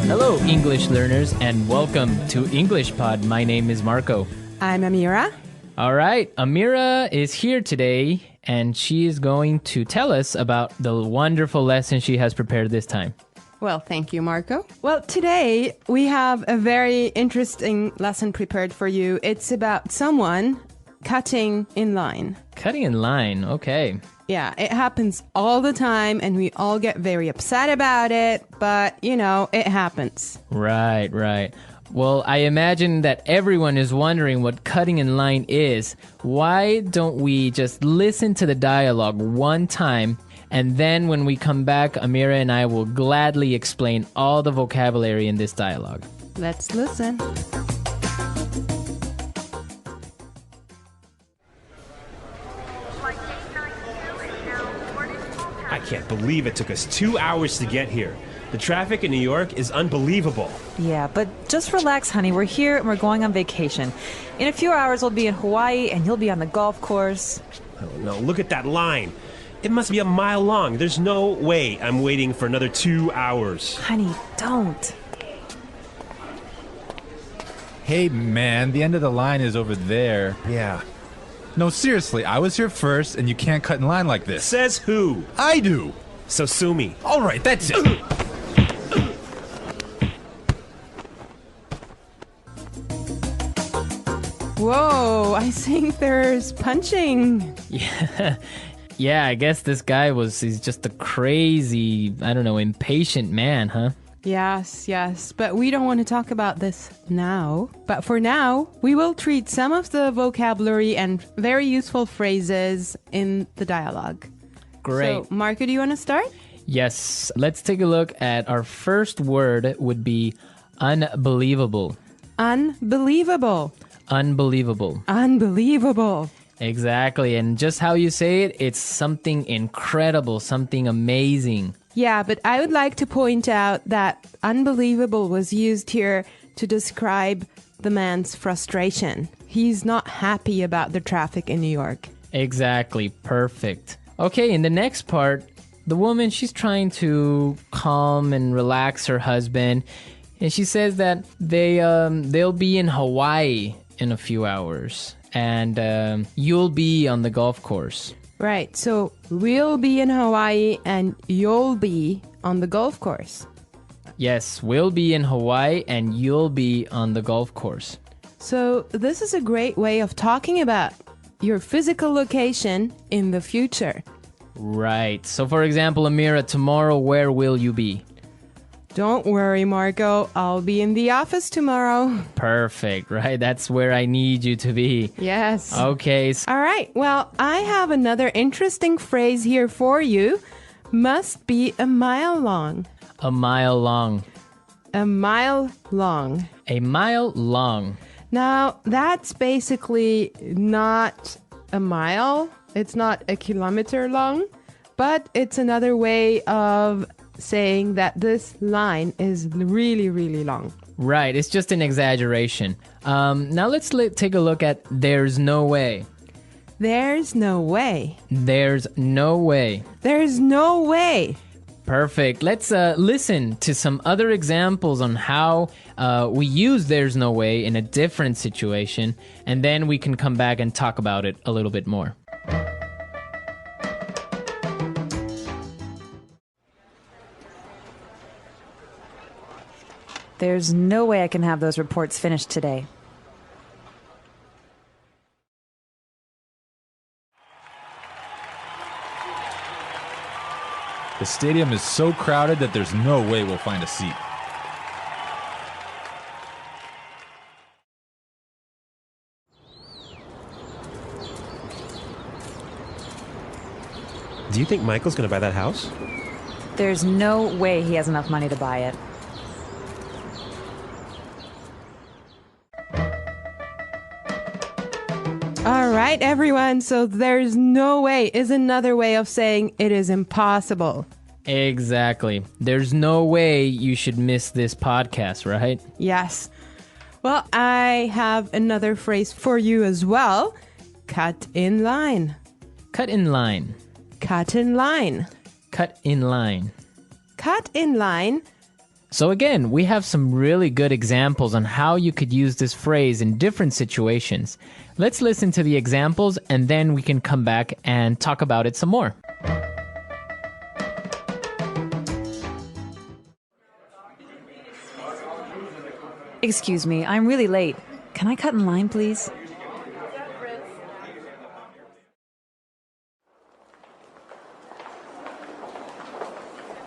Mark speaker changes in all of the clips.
Speaker 1: Hello, English learners, and welcome to English Pod. My name is Marco.
Speaker 2: I'm Amira.
Speaker 1: All right, Amira is here today, and she is going to tell us about the wonderful lesson she has prepared this time.
Speaker 2: Well, thank you, Marco. Well, today we have a very interesting lesson prepared for you. It's about someone cutting in line.
Speaker 1: Cutting in line, okay.
Speaker 2: Yeah, it happens all the time and we all get very upset about it, but it happens.
Speaker 1: Right. Well, I imagine that everyone is wondering what cutting in line is. Why don't we just listen to the dialogue one time, and then when we come back, Amira and I will gladly explain all the vocabulary in this dialogue.
Speaker 2: Let's listen.
Speaker 3: I can't believe it took us 2 hours to get here. The traffic in New York is unbelievable.
Speaker 4: Yeah, but just relax, honey. We're here and we're going on vacation. In a few hours, we'll be in Hawaii and you'll be on the golf course.
Speaker 3: Oh no, look at that line. It must be a mile long. There's no way I'm waiting for another 2 hours.
Speaker 4: Honey, don't.
Speaker 5: Hey, man, the end of the line is over there.
Speaker 3: Yeah.
Speaker 5: No, seriously, I was here first, and you can't cut in line like this.
Speaker 3: Says who?
Speaker 5: I do.
Speaker 3: So sue me.
Speaker 5: All right, that's it.
Speaker 2: Whoa, I think there's punching.
Speaker 1: Yeah, I guess this guy he's just a crazy, impatient man, huh?
Speaker 2: Yes, but we don't want to talk about this now. But for now, we will treat some of the vocabulary and very useful phrases in the dialogue.
Speaker 1: Great.
Speaker 2: So, Marco, do you want to start?
Speaker 1: Yes, let's take a look at our first word would be unbelievable.
Speaker 2: Unbelievable.
Speaker 1: Unbelievable.
Speaker 2: Unbelievable.
Speaker 1: Exactly, and just how you say it, it's something incredible, something amazing.
Speaker 2: Yeah, but I would like to point out that unbelievable was used here to describe the man's frustration. He's not happy about the traffic in New York.
Speaker 1: Exactly, perfect. Okay, in the next part, the woman, she's trying to calm and relax her husband, and she says that they'll be in Hawaii in a few hours, and you'll be on the golf course.
Speaker 2: Right, so we'll be in Hawaii and you'll be on the golf course.
Speaker 1: Yes, we'll be in Hawaii and you'll be on the golf course.
Speaker 2: So this is a great way of talking about your physical location in the future.
Speaker 1: Right. So for example, Amira, tomorrow where will you be?
Speaker 2: Don't worry, Marco. I'll be in the office tomorrow.
Speaker 1: Perfect, right? That's where I need you to be.
Speaker 2: Yes.
Speaker 1: Okay.
Speaker 2: All right. Well, I have another interesting phrase here for you. Must be a mile long.
Speaker 1: A mile long.
Speaker 2: A mile long.
Speaker 1: A mile long.
Speaker 2: Now, that's basically not a mile. It's not a kilometer long, but it's another way of saying that this line is really, really long.
Speaker 1: Right, it's just an exaggeration. Now let's take a look at there's no way.
Speaker 2: There's no way.
Speaker 1: There's no way.
Speaker 2: There's no way.
Speaker 1: Perfect. Let's listen to some other examples on how we use there's no way in a different situation, and then we can come back and talk about it a little bit more.
Speaker 4: There's no way I can have those reports finished today.
Speaker 5: The stadium is so crowded that there's no way we'll find a seat.
Speaker 3: Do you think Michael's gonna buy that house?
Speaker 4: There's no way he has enough money to buy it.
Speaker 2: All right, everyone. So there's no way is another way of saying it is impossible.
Speaker 1: Exactly. There's no way you should miss this podcast, right?
Speaker 2: Yes. Well, I have another phrase for you as well. Cut in line.
Speaker 1: Cut in line.
Speaker 2: Cut in line.
Speaker 1: Cut in line.
Speaker 2: Cut in line
Speaker 1: So again, we have some really good examples on how you could use this phrase in different situations. Let's listen to the examples and then we can come back and talk about it some more.
Speaker 4: Excuse me, I'm really late. Can I cut in line, please?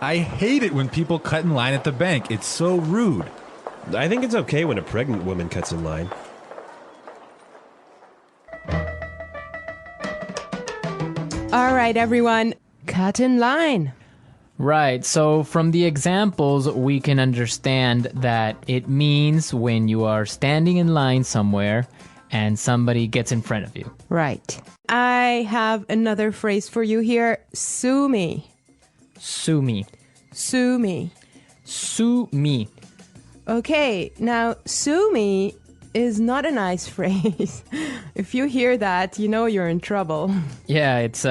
Speaker 5: I hate it when people cut in line at the bank. It's so rude.
Speaker 3: I think it's okay when a pregnant woman cuts in line.
Speaker 2: All right, everyone, cut in line.
Speaker 1: Right, so from the examples, we can understand that it means when you are standing in line somewhere and somebody gets in front of you.
Speaker 2: Right. I have another phrase for you here. Sue me.
Speaker 1: Sue me.
Speaker 2: Sue me.
Speaker 1: Sue me.
Speaker 2: Okay, now sue me is not a nice phrase. If you hear that, you know you're in trouble.
Speaker 1: Yeah, it's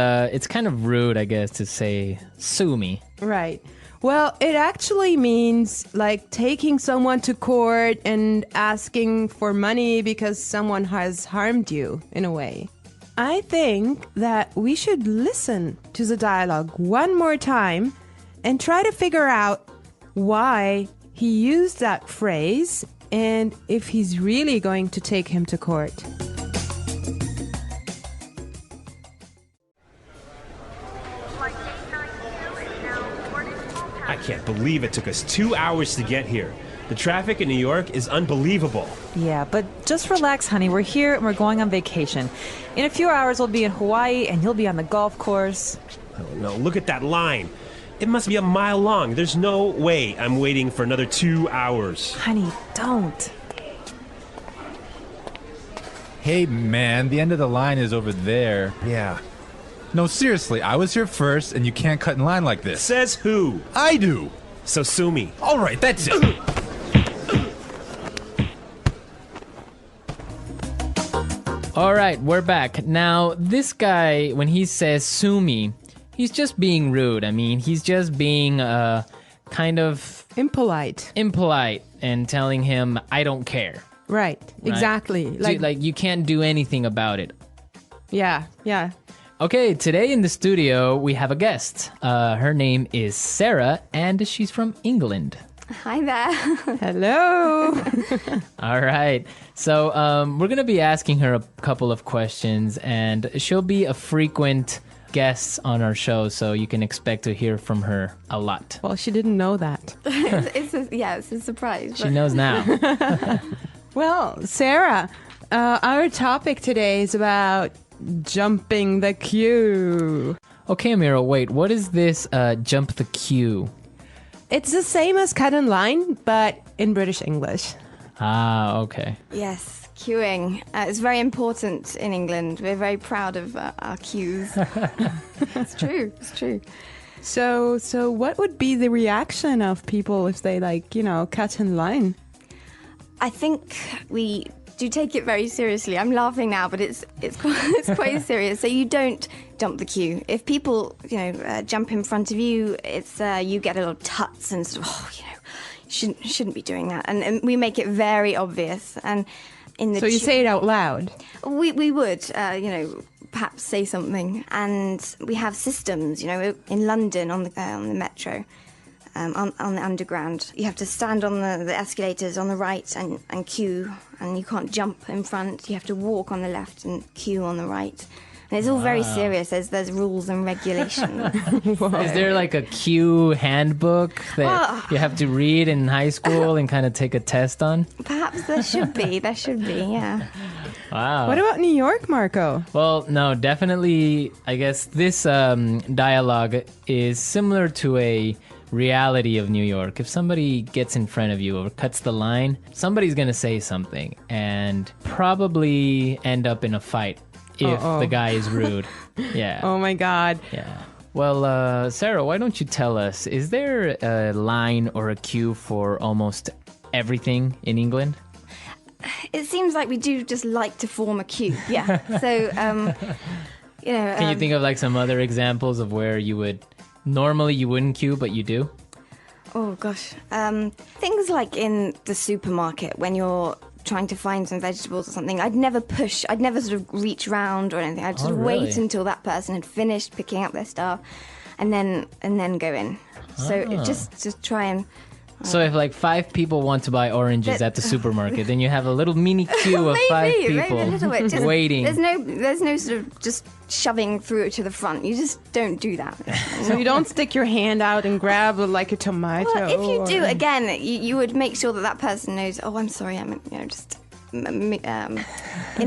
Speaker 1: kind of rude, I guess, to say sue me.
Speaker 2: Right. Well, it actually means like taking someone to court and asking for money because someone has harmed you in a way. I think that we should listen to the dialogue one more time and try to figure out why he used that phrase and if he's really going to take him to court.
Speaker 3: I can't believe it took us 2 hours to get here. The traffic in New York is unbelievable.
Speaker 4: Yeah, but just relax, honey. We're here and we're going on vacation. In a few hours, we'll be in Hawaii and you'll be on the golf course.
Speaker 3: Oh no, look at that line. It must be a mile long. There's no way I'm waiting for another 2 hours.
Speaker 4: Honey, don't.
Speaker 5: Hey, man, the end of the line is over there.
Speaker 3: Yeah.
Speaker 5: No, seriously, I was here first, and you can't cut in line like this.
Speaker 3: Says who?
Speaker 5: I do.
Speaker 3: So sue me.
Speaker 5: All right, that's it.
Speaker 1: All right, we're back. Now, this guy, when he says sue me, he's just being rude. I mean, he's just being kind of
Speaker 2: Impolite.
Speaker 1: impolite and telling him, I don't care.
Speaker 2: Right. Exactly.
Speaker 1: Like you can't do anything about it.
Speaker 2: Yeah.
Speaker 1: Okay, today in the studio, we have a guest. Her name is Sarah, and she's from England.
Speaker 6: Hi there.
Speaker 2: Hello.
Speaker 1: All right. So we're going to be asking her a couple of questions, and she'll be a frequent guest on our show, so you can expect to hear from her a lot.
Speaker 2: Well, she didn't know that.
Speaker 6: it's a surprise.
Speaker 1: She knows now.
Speaker 2: Well, Sarah, our topic today is about jumping the queue.
Speaker 1: Okay, Amira, wait. What is this jump the queue?
Speaker 2: It's the same as cut in line, but in British English.
Speaker 1: Ah, okay.
Speaker 6: Yes, queuing. It's very important in England. We're very proud of our queues. It's true.
Speaker 2: So what would be the reaction of people if they cut in line?
Speaker 6: I think we do take it very seriously. I'm laughing now, but it's quite serious. So you don't jump the queue. If people jump in front of you, it's you get a little tuts and sort of, shouldn't be doing that. And we make it very obvious. And in the
Speaker 2: So you say it out loud.
Speaker 6: We would perhaps say something. And we have systems. In London on the metro. On the underground, you have to stand on the escalators on the right and queue, and you can't jump in front. You have to walk on the left and queue on the right. And it's all very serious. There's rules and regulations.
Speaker 1: Is there like a queue handbook that you have to read in high school and kind of take a test on?
Speaker 6: Perhaps there should be, yeah.
Speaker 1: Wow.
Speaker 2: What about New York, Marco?
Speaker 1: Well, no, definitely, I guess this dialogue is similar to a reality of New York. If somebody gets in front of you or cuts the line, somebody's going to say something and probably end up in a fight if the guy is rude. Yeah.
Speaker 2: Oh my God.
Speaker 1: Yeah. Well, Sarah, why don't you tell us, is there a line or a queue for almost everything in England?
Speaker 6: It seems like we do just like to form a queue. Yeah. So,
Speaker 1: Can you think of like some other examples of where you would normally you wouldn't queue, but you do?
Speaker 6: Oh gosh. Things like in the supermarket when you're trying to find some vegetables or something, I'd never sort of reach round or anything. I'd sort of
Speaker 1: really?
Speaker 6: wait until that person had finished picking up their stuff and then go in. So it just try and
Speaker 1: So if like 5 people want to buy oranges at the supermarket, then you have a little mini queue of 5 people
Speaker 6: maybe a little bit. Just,
Speaker 1: waiting.
Speaker 6: There's no sort of just shoving through it to the front. You just don't do that.
Speaker 2: So you don't stick your hand out and grab like a tomato.
Speaker 6: Well, if you do,
Speaker 2: or-
Speaker 6: again, you would make sure that person knows. Oh, I'm sorry, I'm just in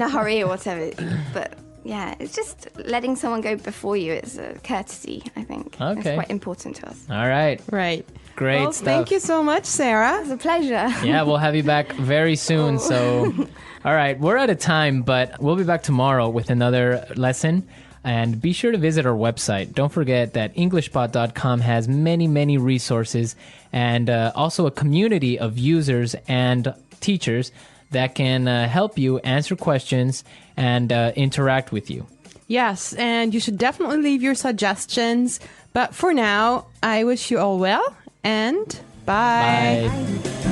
Speaker 6: a hurry or whatever. But yeah, it's just letting someone go before you. It's a courtesy, I think.
Speaker 1: Okay.
Speaker 6: It's quite important to us.
Speaker 1: All right.
Speaker 2: Right.
Speaker 1: Great
Speaker 2: Well,
Speaker 1: stuff.
Speaker 2: thank you so much, Sarah.
Speaker 6: It's a pleasure.
Speaker 1: Yeah, we'll have you back very soon. So, all right, we're out of time, but we'll be back tomorrow with another lesson. And be sure to visit our website. Don't forget that EnglishPod.com has many, many resources and also a community of users and teachers that can help you answer questions and interact with you.
Speaker 2: Yes, and you should definitely leave your suggestions. But for now, I wish you all well and bye.
Speaker 1: Bye.